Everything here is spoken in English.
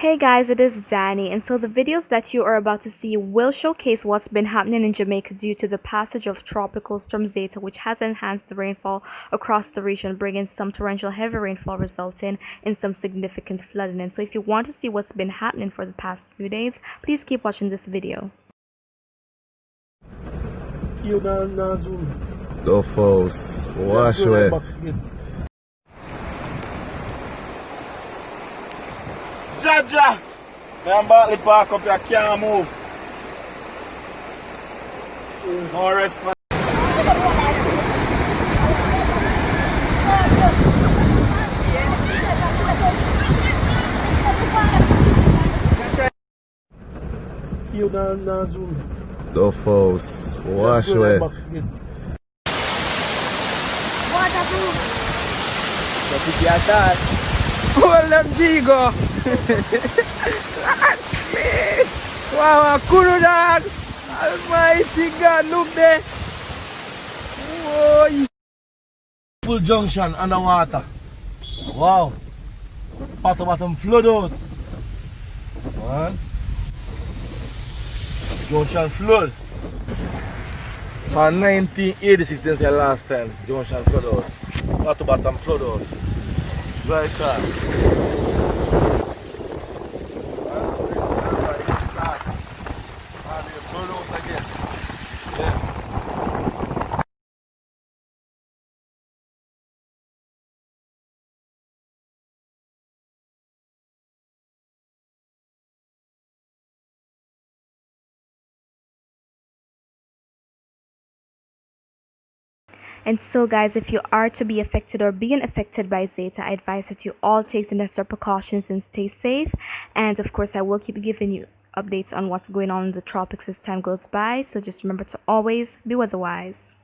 Hey guys, it is Dani'i, and so the videos that you are about to see will showcase what's been happening in Jamaica due to the passage of tropical storm ZETA, which has enhanced the rainfall across the region, bringing some torrential heavy rainfall resulting in some significant flooding. And so if you want to see what's been happening for the past few days, please keep watching this video. Duff house, wash away. Jaja! Man, Bartley park up here, can't move. No rest for Duff house, wash away. Hold them Jigo. Wow, cool dog. Almighty God, look there. Whoa. full junction underwater. Wow. Bottom flood out. Man. Junction flood. From 1986 they say last time. Junction flood out. Bottom flood out. Dry car. And so guys, if you are to be affected or being affected by ZETA, I advise that you all take the necessary precautions and stay safe. And of course, I will keep giving you updates on what's going on in the tropics as time goes by. So just remember to always be weather wise.